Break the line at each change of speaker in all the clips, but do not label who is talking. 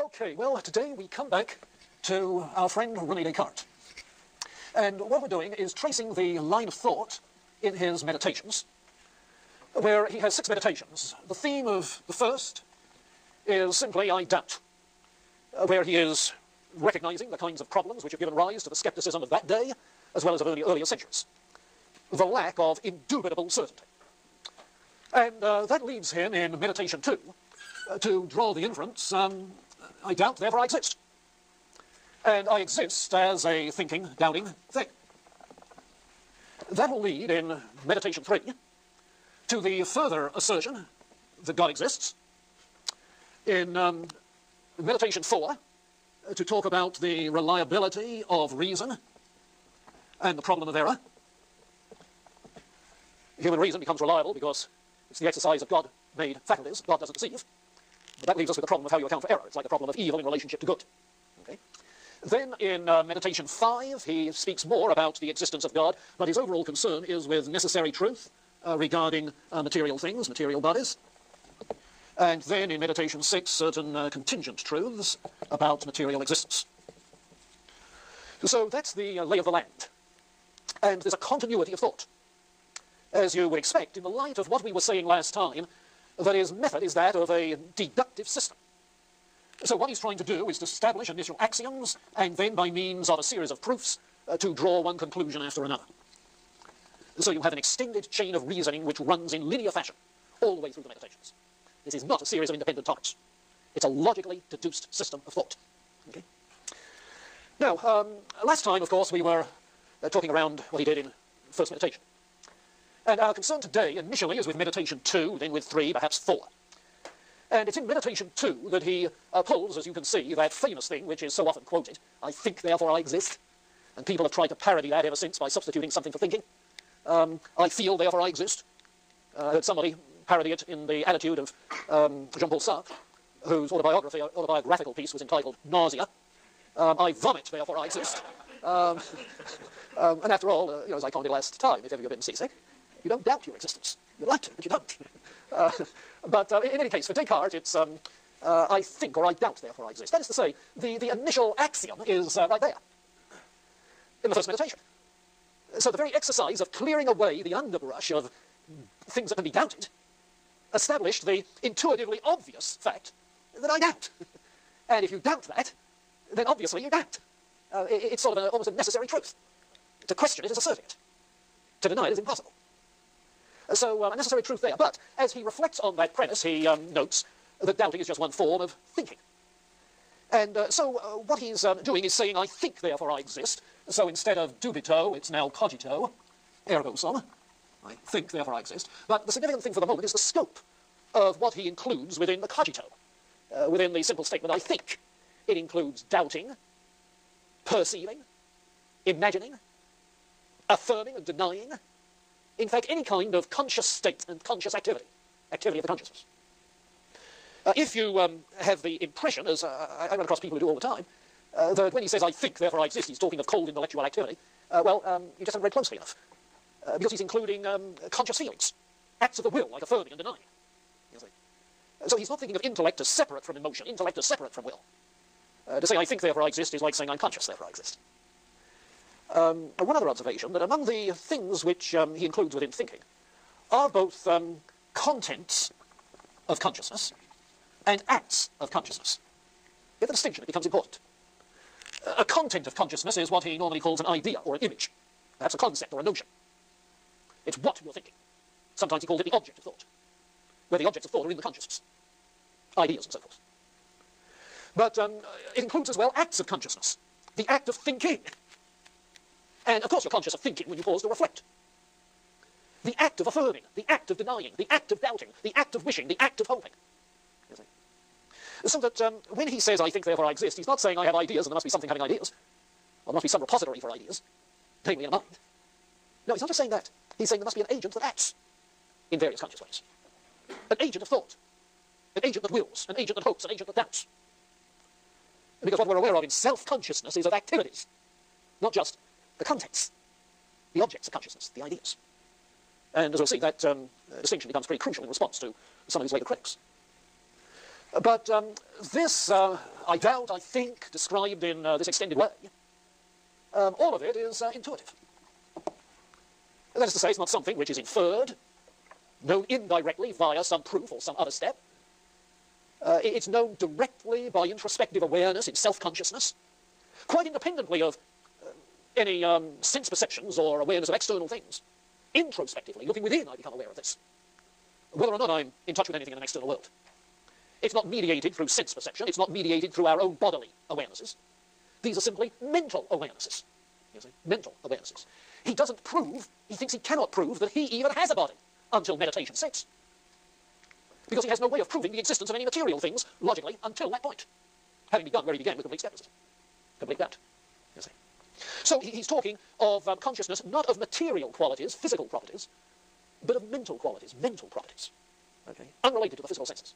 Okay, well, today we come back to our friend René Descartes. And what we're doing is tracing the line of thought in his meditations, where he has 6 meditations. The theme of the first is simply I doubt, where he is recognizing the kinds of problems which have given rise to the skepticism of that day, as well as of earlier centuries. The lack of indubitable certainty. And that leads him in meditation 2 to draw the inference, I doubt, therefore I exist. And I exist as a thinking, doubting thing. That will lead in meditation 3 to the further assertion that God exists. In meditation 4, to talk about the reliability of reason and the problem of error. Human reason becomes reliable because it's the exercise of God-made faculties. God doesn't deceive. But that leaves us with the problem of how you account for error. It's like the problem of evil in relationship to good. Okay? Then in meditation 5, he speaks more about the existence of God, but his overall concern is with necessary truth regarding material things, material bodies. And then in meditation 6, certain contingent truths about material existence. So that's the lay of the land. And there's a continuity of thought, as you would expect in the light of what we were saying last time, that his method is that of a deductive system. So what he's trying to do is to establish initial axioms, and then by means of a series of proofs, to draw one conclusion after another. So you have an extended chain of reasoning which runs in linear fashion all the way through the meditations. This is not a series of independent topics. It's a logically deduced system of thought. Okay? Now, last time, of course, we were talking around what he did in first meditation. And our concern today, initially, is with meditation 2, then with 3, perhaps 4. And it's in meditation 2 that he pulls, as you can see, that famous thing which is so often quoted, I think, therefore I exist. And people have tried to parody that ever since by substituting something for thinking. I feel, therefore I exist. I heard somebody parody it in the attitude of Jean-Paul Sartre, whose autobiographical piece was entitled Nausea. I vomit, therefore I exist. And after all, as I commented last time, if ever you've been seasick, you don't doubt your existence. You'd like to, but you don't. But in any case, for Descartes, it's I think or I doubt, therefore I exist. That is to say, the initial axiom is right there, in the first meditation. So the very exercise of clearing away the underbrush of things that can be doubted established the intuitively obvious fact that I doubt. And if you doubt that, then obviously you doubt. It's sort of almost a necessary truth. To question it is asserting it. To deny it is impossible. So a necessary truth there. But as he reflects on that premise, he notes that doubting is just one form of thinking. And so what he's doing is saying, I think, therefore I exist. So instead of dubito, it's now cogito, ergo sum. I think, therefore I exist. But the significant thing for the moment is the scope of what he includes within the cogito, within the simple statement, I think. It includes doubting, perceiving, imagining, affirming and denying, in fact, any kind of conscious state and conscious activity, activity of the consciousness. If you have the impression, as I run across people who do all the time, that when he says, I think, therefore I exist, he's talking of cold intellectual activity, you just haven't read closely enough. Because he's including conscious feelings, acts of the will, like affirming and denying. You see. So he's not thinking of intellect as separate from emotion, intellect as separate from will. To say, I think, therefore I exist, is like saying I'm conscious, therefore I exist. One other observation, that among the things which he includes within thinking are both contents of consciousness and acts of consciousness. With the distinction, it becomes important. A content of consciousness is what he normally calls an idea or an image, perhaps a concept or a notion. It's what you're thinking. Sometimes he calls it the object of thought, where the objects of thought are in the consciousness, ideas and so forth. But it includes as well acts of consciousness, the act of thinking. And of course you're conscious of thinking when you pause to reflect. The act of affirming, the act of denying, the act of doubting, the act of wishing, the act of hoping. You see? So that when he says, I think, therefore I exist, he's not saying I have ideas and there must be something having ideas, or there must be some repository for ideas, namely in a mind. No, he's not just saying that. He's saying there must be an agent that acts in various conscious ways. An agent of thought, an agent that wills, an agent that hopes, an agent that doubts. Because what we're aware of in self-consciousness is of activities, not just the contents, the objects of consciousness, the ideas. And as we'll see, that distinction becomes pretty crucial in response to some of his later critics. But this, I doubt, I think, described in this extended way, all of it is intuitive. That is to say, it's not something which is inferred, known indirectly via some proof or some other step. It's known directly by introspective awareness in self-consciousness, quite independently of any sense perceptions or awareness of external things. Introspectively, looking within, I become aware of this, whether or not I'm in touch with anything in an external world. It's not mediated through sense perception. It's not mediated through our own bodily awarenesses. These are simply mental awarenesses. You see? Mental awarenesses. He doesn't prove, he thinks he cannot prove that he even has a body until meditation sits. Because he has no way of proving the existence of any material things, logically, until that point. Having begun where he began with complete skepticism. Complete doubt. You see? So he's talking of consciousness, not of material qualities, physical properties, but of mental qualities, mental properties. Okay? Unrelated to the physical senses.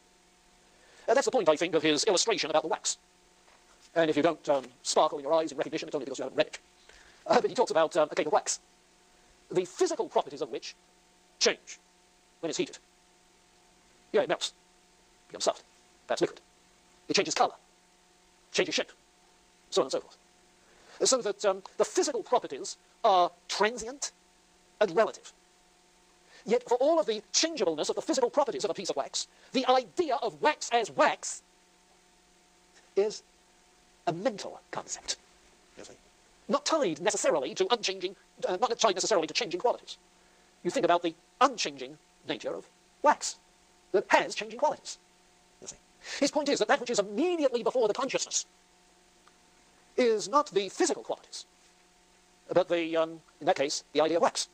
That's the point, I think, of his illustration about the wax. And if you don't sparkle in your eyes in recognition, it's only because you haven't read it. But he talks about a cake of wax, the physical properties of which change when it's heated. Yeah, it melts, becomes soft, that's liquid. It changes colour, changes shape, so on and so forth. So that the physical properties are transient and relative. Yet for all of the changeableness of the physical properties of a piece of wax, the idea of wax as wax is a mental concept. You see? Not tied necessarily to unchanging, not tied necessarily to changing qualities. You think about the unchanging nature of wax that has changing qualities. You see? His point is that that which is immediately before the consciousness is not the physical qualities, but the, in that case, the idea of wax,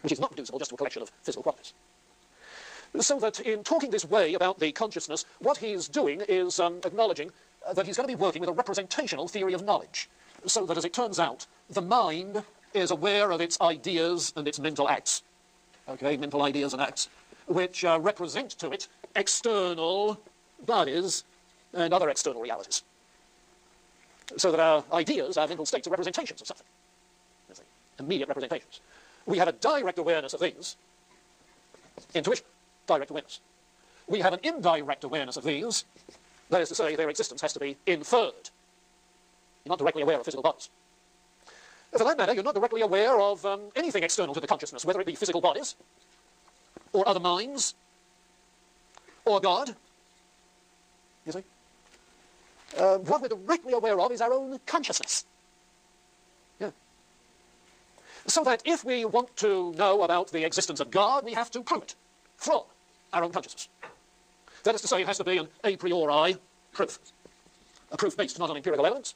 which is not reducible just to a collection of physical qualities. So that in talking this way about the consciousness, what he's doing is acknowledging that he's going to be working with a representational theory of knowledge, so that, as it turns out, the mind is aware of its ideas and its mental acts, okay, mental ideas and acts, which represent to it external bodies and other external realities. So that our ideas, our mental states, are representations of something, you see, immediate representations. We have a direct awareness of these, intuition, direct awareness. We have an indirect awareness of these, that is to say, their existence has to be inferred. You're not directly aware of physical bodies. For that matter, you're not directly aware of anything external to the consciousness, whether it be physical bodies, or other minds, or God. You see? What we're directly aware of is our own consciousness. Yeah. So that if we want to know about the existence of God, we have to prove it from our own consciousness. That is to say, it has to be an a priori proof. A proof based not on empirical evidence,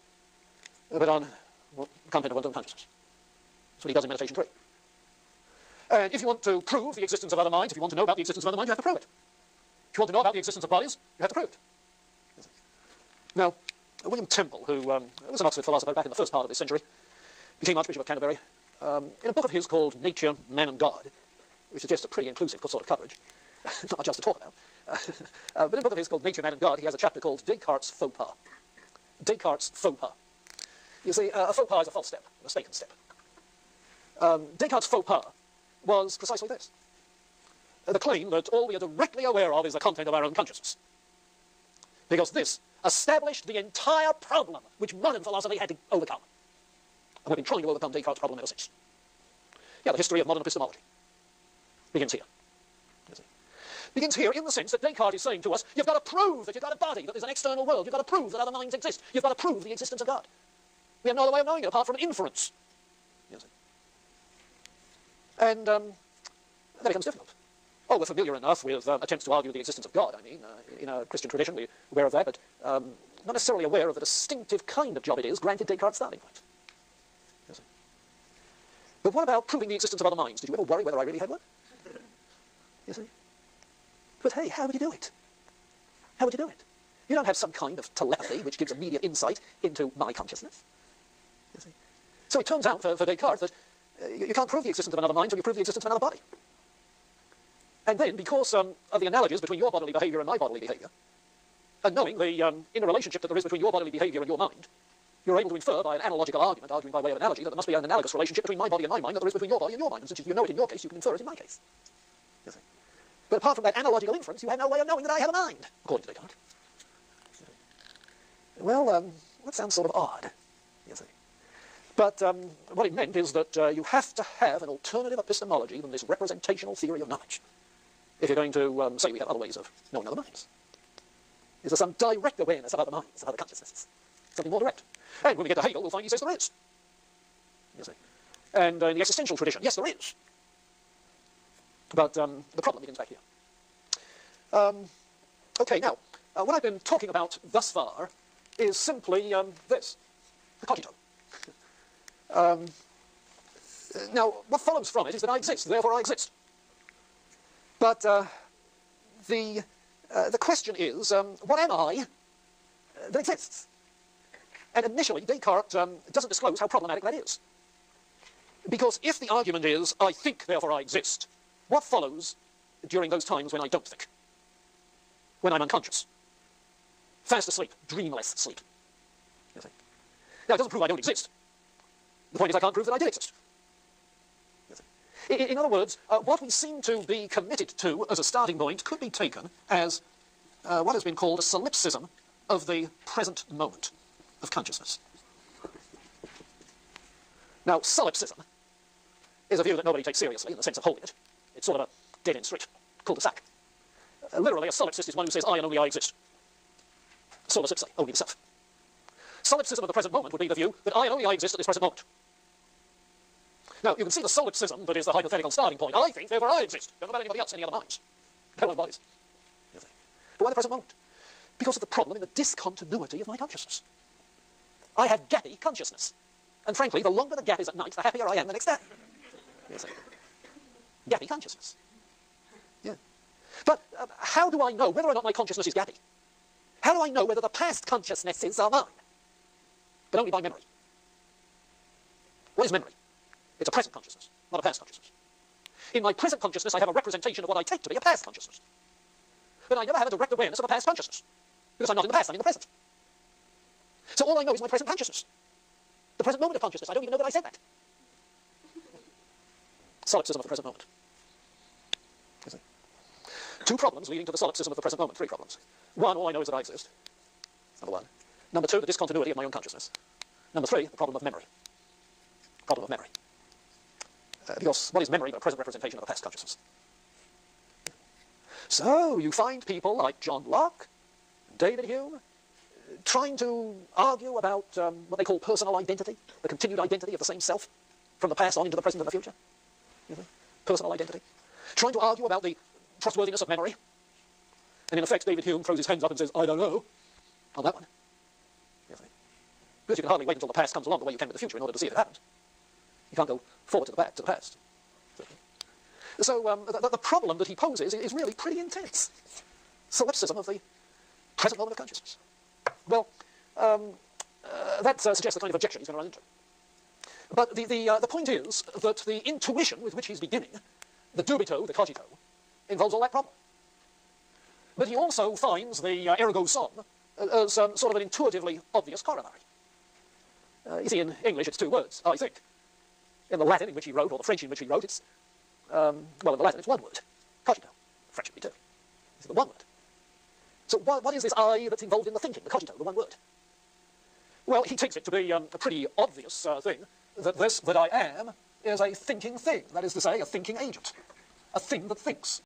but on the content of one's own consciousness. That's what he does in Meditation 3. And if you want to prove the existence of other minds, if you want to know about the existence of other minds, you have to prove it. If you want to know about the existence of bodies, you have to prove it. Now, William Temple, who was an Oxford philosopher back in the first part of this century, became Archbishop of Canterbury, in a book of his called Nature, Man and God, which suggests a pretty inclusive sort of coverage, not just to talk about, but in a book of his called Nature, Man and God, he has a chapter called Descartes' Faux Pas. Descartes' Faux Pas. You see, a faux pas is a false step, a mistaken step. Descartes' faux pas was precisely this. The claim that all we are directly aware of is the content of our own consciousness. Because this established the entire problem which modern philosophy had to overcome. And we've been trying to overcome Descartes' problem ever since. Yeah, the history of modern epistemology begins here. Begins here in the sense that Descartes is saying to us, you've got to prove that you've got a body, that there's an external world, you've got to prove that other minds exist, you've got to prove the existence of God. We have no other way of knowing it apart from inference. And that becomes difficult. Oh, we're familiar enough with attempts to argue the existence of God. I mean, in a Christian tradition, we're aware of that, but not necessarily aware of the distinctive kind of job it is, granted Descartes' starting point. But what about proving the existence of other minds? Did you ever worry whether I really had one? You see? But hey, how would you do it? How would you do it? You don't have some kind of telepathy which gives immediate insight into my consciousness. You see? So it turns out for Descartes that you can't prove the existence of another mind until you prove the existence of another body. And then, because of the analogies between your bodily behaviour and my bodily behaviour, and knowing the inner relationship that there is between your bodily behaviour and your mind, you're able to infer by an analogical argument, arguing by way of analogy, that there must be an analogous relationship between my body and my mind that there is between your body and your mind. And since you know it in your case, you can infer it in my case. You see? But apart from that analogical inference, you have no way of knowing that I have a mind, according to Descartes. Well, that sounds sort of odd, you see. But what it meant is that you have to have an alternative epistemology than this representational theory of knowledge if you're going to say we have other ways of knowing other minds. Is there some direct awareness of other minds, of other consciousnesses? Something more direct. And when we get to Hegel, we'll find he says there is. You see. And in the existential tradition, yes, there is. But the problem begins back here. Okay, now, what I've been talking about thus far is simply this, the cogito. Now, what follows from it is that I exist, therefore I exist. But the question is, what am I that exists? And initially, Descartes doesn't disclose how problematic that is. Because if the argument is, I think, therefore I exist, what follows during those times when I don't think? When I'm unconscious? Fast asleep, dreamless sleep. You see? Now, it doesn't prove I don't exist. The point is I can't prove that I did exist. You see? In other words, what we seem to be committed to as a starting point could be taken as what has been called a solipsism of the present moment of consciousness. Now, solipsism is a view that nobody takes seriously in the sense of holding it. It's sort of a dead-end street, cul-de-sac. Literally, a solipsist is one who says, I and only I exist. Sola ipse, only the self. Solipsism of the present moment would be the view that I and only I exist at this present moment. Now, you can see the solipsism that is the hypothetical starting point. I think, therefore I exist. Don't know about anybody else, any other minds. No own bodies. But why the present moment? Because of the problem in the discontinuity of my consciousness. I have gappy consciousness. And frankly, the longer the gap is at night, the happier I am the next day. You see? Gappy consciousness. Yeah. But how do I know whether or not my consciousness is gappy? How do I know whether the past consciousnesses are mine? But only by memory. What is memory? It's a present consciousness, not a past consciousness. In my present consciousness, I have a representation of what I take to be a past consciousness. But I never have a direct awareness of a past consciousness, because I'm not in the past, I'm in the present. So all I know is my present consciousness. The present moment of consciousness, I don't even know that I said that. Solipsism of the present moment. You see? Two problems leading to the solipsism of the present moment. Three problems. One, all I know is that I exist. Number one. Number two, the discontinuity of my own consciousness. Number three, the problem of memory. Problem of memory. Because what is memory but a present representation of a past consciousness? So you find people like John Locke, David Hume, trying to argue about what they call personal identity, the continued identity of the same self from the past on into the present and the future. You know? Personal identity. Trying to argue about the trustworthiness of memory. And in effect, David Hume throws his hands up and says, I don't know, on that one. You see? Because you can hardly wait until the past comes along the way you can with the future in order to see if it happened. You can't go forward to the past. So the problem that he poses is really pretty intense. Solipsism of the present moment of consciousness. Well, that suggests the kind of objection he's going to run into. But the point is that the intuition with which he's beginning, the dubito, the cogito, involves all that problem. But he also finds the ergo sum as sort of an intuitively obvious corollary. You see, in English it's two words, I think. In the Latin in which he wrote, or the French in which he wrote, it's, well, in the Latin it's one word, cogito. French would be two. It's the one word. So what is this I that's involved in the thinking, the cogito, the one word? Well, he takes it to be a pretty obvious thing, that this that I am is a thinking thing, that is to say, a thinking agent, a thing that thinks.